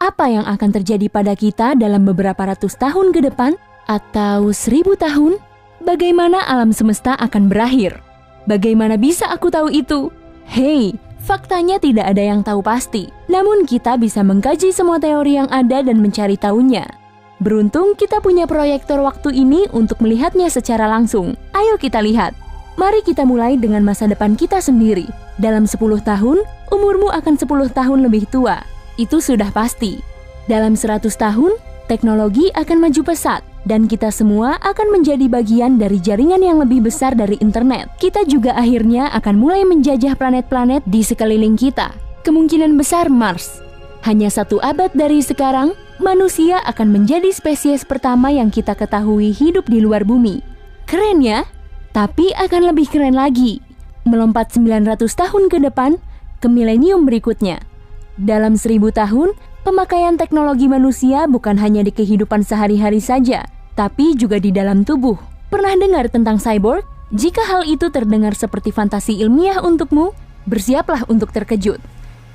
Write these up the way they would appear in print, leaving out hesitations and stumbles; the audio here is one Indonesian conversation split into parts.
Apa yang akan terjadi pada kita dalam beberapa ratus tahun ke depan? Atau 1000 tahun? Bagaimana alam semesta akan berakhir? Bagaimana bisa aku tahu itu? Hei, faktanya tidak ada yang tahu pasti. Namun kita bisa mengkaji semua teori yang ada dan mencari tahunya. Beruntung kita punya proyektor waktu ini untuk melihatnya secara langsung. Ayo kita lihat. Mari kita mulai dengan masa depan kita sendiri. Dalam 10 tahun, umurmu akan 10 tahun lebih tua. Itu sudah pasti. Dalam 100 tahun, teknologi akan maju pesat dan kita semua akan menjadi bagian dari jaringan yang lebih besar dari internet. Kita juga akhirnya akan mulai menjajah planet-planet di sekeliling kita. Kemungkinan besar Mars. Hanya 1 abad dari sekarang, manusia akan menjadi spesies pertama yang kita ketahui hidup di luar bumi. Keren ya? Tapi akan lebih keren lagi. Melompat 900 tahun ke depan, ke milenium berikutnya. Dalam 1000 tahun, pemakaian teknologi manusia bukan hanya di kehidupan sehari-hari saja, tapi juga di dalam tubuh. Pernah dengar tentang cyborg? Jika hal itu terdengar seperti fantasi ilmiah untukmu, bersiaplah untuk terkejut.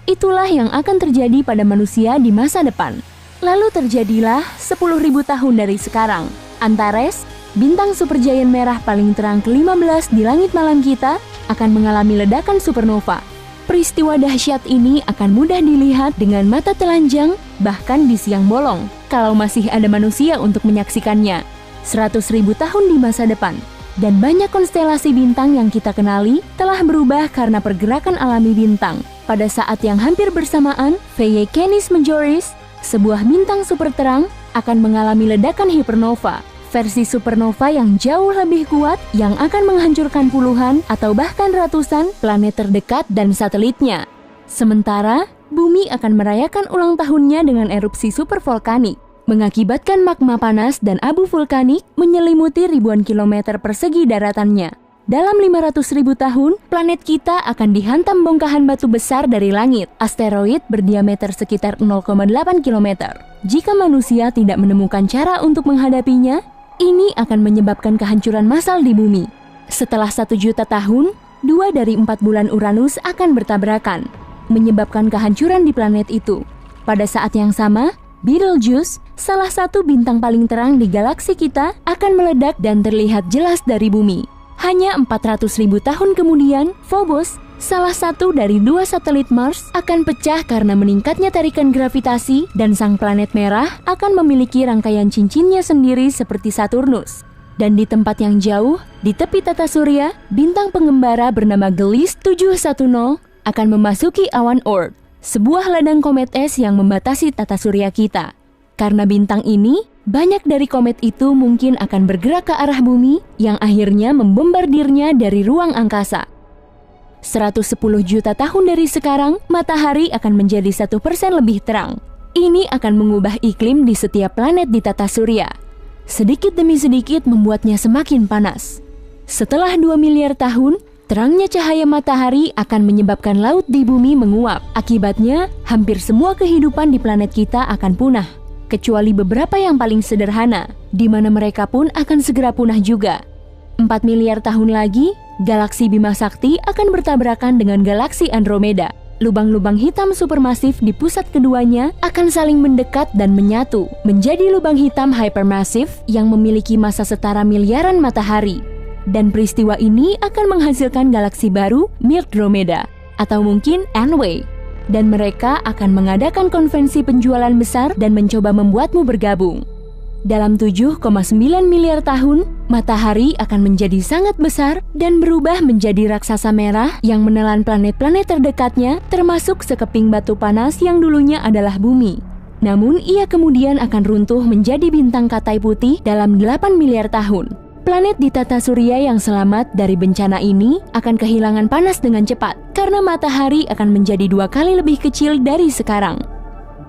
Itulah yang akan terjadi pada manusia di masa depan. Lalu terjadilah 10.000 tahun dari sekarang. Antares, bintang supergiant merah paling terang ke-15 di langit malam kita, akan mengalami ledakan supernova. Peristiwa dahsyat ini akan mudah dilihat dengan mata telanjang, bahkan di siang bolong, kalau masih ada manusia untuk menyaksikannya. 100.000 tahun di masa depan, dan banyak konstelasi bintang yang kita kenali telah berubah karena pergerakan alami bintang. Pada saat yang hampir bersamaan, Phaeae Canis Majoris, sebuah bintang super terang, akan mengalami ledakan hypernova. Versi supernova yang jauh lebih kuat yang akan menghancurkan puluhan atau bahkan ratusan planet terdekat dan satelitnya. Sementara, bumi akan merayakan ulang tahunnya dengan erupsi supervolkanik, mengakibatkan magma panas dan abu vulkanik menyelimuti ribuan kilometer persegi daratannya. Dalam 500.000 tahun, planet kita akan dihantam bongkahan batu besar dari langit, asteroid berdiameter sekitar 0,8 km. Jika manusia tidak menemukan cara untuk menghadapinya, ini akan menyebabkan kehancuran massal di bumi. Setelah 1 juta tahun, 2 dari 4 bulan Uranus akan bertabrakan, menyebabkan kehancuran di planet itu. Pada saat yang sama, Betelgeuse, salah satu bintang paling terang di galaksi kita, akan meledak dan terlihat jelas dari bumi. Hanya 400.000 tahun kemudian, Phobos, salah satu dari 2 satelit Mars, akan pecah karena meningkatnya tarikan gravitasi dan sang planet merah akan memiliki rangkaian cincinnya sendiri seperti Saturnus. Dan di tempat yang jauh, di tepi tata surya, bintang pengembara bernama Gliese 710 akan memasuki awan Oort, sebuah ladang komet es yang membatasi tata surya kita. Karena bintang ini, banyak dari komet itu mungkin akan bergerak ke arah bumi yang akhirnya membombardirnya dari ruang angkasa. 110 juta tahun dari sekarang, matahari akan menjadi 1% lebih terang. Ini akan mengubah iklim di setiap planet di tata surya. Sedikit demi sedikit membuatnya semakin panas. Setelah 2 miliar tahun, terangnya cahaya matahari akan menyebabkan laut di bumi menguap. Akibatnya, hampir semua kehidupan di planet kita akan punah. Kecuali beberapa yang paling sederhana, di mana mereka pun akan segera punah juga. 4 miliar tahun lagi, galaksi Bima Sakti akan bertabrakan dengan galaksi Andromeda. Lubang-lubang hitam supermasif di pusat keduanya akan saling mendekat dan menyatu menjadi lubang hitam hypermassive yang memiliki massa setara miliaran matahari. Dan peristiwa ini akan menghasilkan galaksi baru Mildromeda atau mungkin Anway. Dan mereka akan mengadakan konvensi penjualan besar dan mencoba membuatmu bergabung. Dalam 7,9 miliar tahun, matahari akan menjadi sangat besar dan berubah menjadi raksasa merah yang menelan planet-planet terdekatnya, termasuk sekeping batu panas yang dulunya adalah bumi. Namun, ia kemudian akan runtuh menjadi bintang katai putih dalam 8 miliar tahun. Planet di tata surya yang selamat dari bencana ini akan kehilangan panas dengan cepat, karena matahari akan menjadi 2 kali lebih kecil dari sekarang.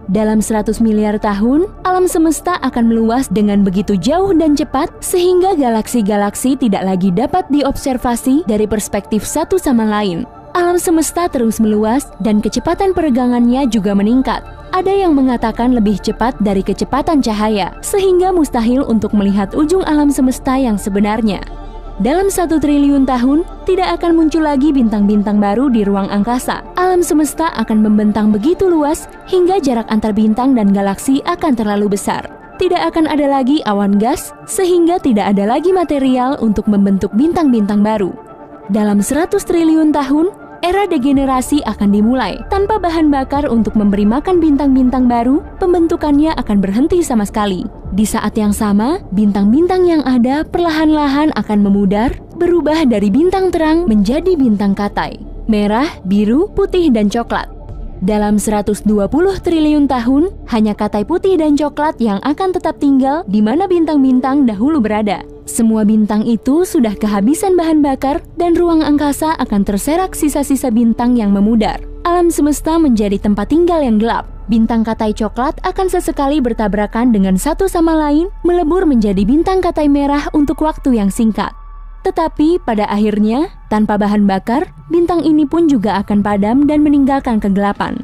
Dalam 100 miliar tahun, alam semesta akan meluas dengan begitu jauh dan cepat sehingga galaksi-galaksi tidak lagi dapat diobservasi dari perspektif satu sama lain. Alam semesta terus meluas dan kecepatan peregangannya juga meningkat. Ada yang mengatakan lebih cepat dari kecepatan cahaya, sehingga mustahil untuk melihat ujung alam semesta yang sebenarnya. Dalam 1 triliun tahun, tidak akan muncul lagi bintang-bintang baru di ruang angkasa. Alam semesta akan membentang begitu luas hingga jarak antar bintang dan galaksi akan terlalu besar. Tidak akan ada lagi awan gas, sehingga tidak ada lagi material untuk membentuk bintang-bintang baru. Dalam 100 triliun tahun, era degenerasi akan dimulai. Tanpa bahan bakar untuk memberi makan bintang-bintang baru, pembentukannya akan berhenti sama sekali. Di saat yang sama, bintang-bintang yang ada perlahan-lahan akan memudar, berubah dari bintang terang menjadi bintang katai, merah, biru, putih, dan coklat. Dalam 120 triliun tahun, hanya katai putih dan coklat yang akan tetap tinggal di mana bintang-bintang dahulu berada. Semua bintang itu sudah kehabisan bahan bakar dan ruang angkasa akan terserak sisa-sisa bintang yang memudar. Alam semesta menjadi tempat tinggal yang gelap. Bintang katai coklat akan sesekali bertabrakan dengan satu sama lain, melebur menjadi bintang katai merah untuk waktu yang singkat. Tetapi pada akhirnya, tanpa bahan bakar, bintang ini pun juga akan padam dan meninggalkan kegelapan.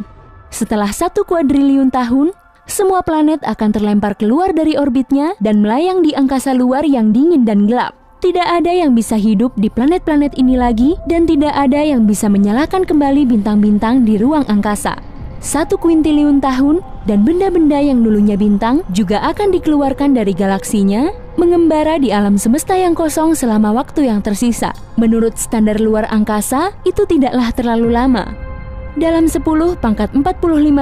Setelah 1 kuadriliun tahun, semua planet akan terlempar keluar dari orbitnya dan melayang di angkasa luar yang dingin dan gelap. Tidak ada yang bisa hidup di planet-planet ini lagi dan tidak ada yang bisa menyalakan kembali bintang-bintang di ruang angkasa. 1 kuintiliun tahun dan benda-benda yang dulunya bintang juga akan dikeluarkan dari galaksinya, mengembara di alam semesta yang kosong selama waktu yang tersisa. Menurut standar luar angkasa, itu tidaklah terlalu lama. Dalam 10⁻45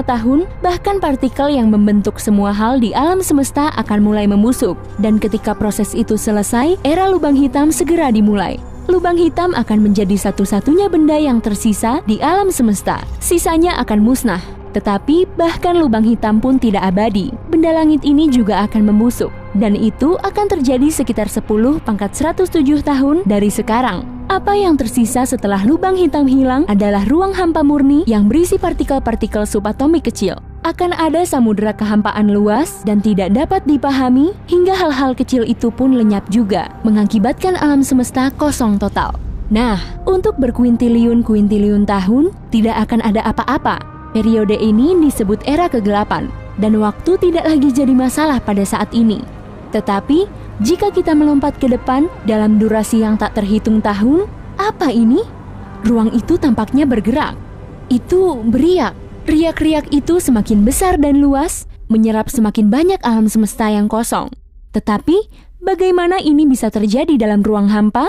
tahun, bahkan partikel yang membentuk semua hal di alam semesta akan mulai membusuk. Dan ketika proses itu selesai, era lubang hitam segera dimulai. Lubang hitam akan menjadi satu-satunya benda yang tersisa di alam semesta. Sisanya akan musnah. Tetapi bahkan lubang hitam pun tidak abadi. Benda langit ini juga akan membusuk. Dan itu akan terjadi sekitar 10⁻107 tahun dari sekarang. Apa yang tersisa setelah lubang hitam hilang adalah ruang hampa murni yang berisi partikel-partikel subatomik kecil. Akan ada samudera kehampaan luas dan tidak dapat dipahami hingga hal-hal kecil itu pun lenyap juga, mengakibatkan alam semesta kosong total. Nah, untuk berkuintiliun-kuintiliun tahun, tidak akan ada apa-apa. Periode ini disebut era kegelapan, dan waktu tidak lagi jadi masalah pada saat ini. Tetapi, jika kita melompat ke depan dalam durasi yang tak terhitung tahun, apa ini? Ruang itu tampaknya bergerak. Itu beriak. Riak-riak itu semakin besar dan luas, menyerap semakin banyak alam semesta yang kosong. Tetapi, bagaimana ini bisa terjadi dalam ruang hampa?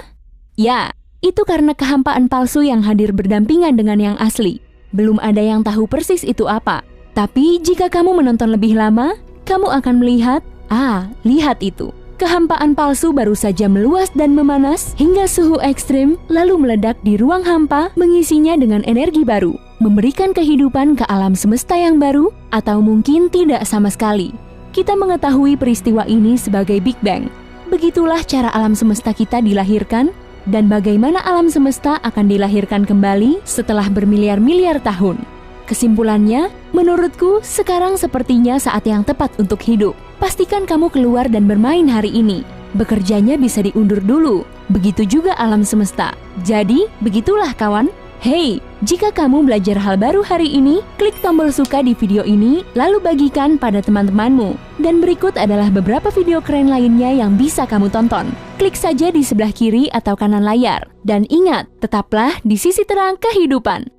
Ya, itu karena kehampaan palsu yang hadir berdampingan dengan yang asli. Belum ada yang tahu persis itu apa. Tapi, jika kamu menonton lebih lama, kamu akan melihat, lihat itu. Kehampaan palsu baru saja meluas dan memanas hingga suhu ekstrim lalu meledak di ruang hampa, mengisinya dengan energi baru, memberikan kehidupan ke alam semesta yang baru, atau mungkin tidak sama sekali. Kita mengetahui peristiwa ini sebagai Big Bang. Begitulah cara alam semesta kita dilahirkan, dan bagaimana alam semesta akan dilahirkan kembali setelah bermiliar-miliar tahun. Kesimpulannya, menurutku sekarang sepertinya saat yang tepat untuk hidup. Pastikan kamu keluar dan bermain hari ini. Bekerjanya bisa diundur dulu. Begitu juga alam semesta. Jadi, begitulah kawan. Hey, jika kamu belajar hal baru hari ini, klik tombol suka di video ini, lalu bagikan pada teman-temanmu. Dan berikut adalah beberapa video keren lainnya yang bisa kamu tonton. Klik saja di sebelah kiri atau kanan layar. Dan ingat, tetaplah di sisi terang kehidupan.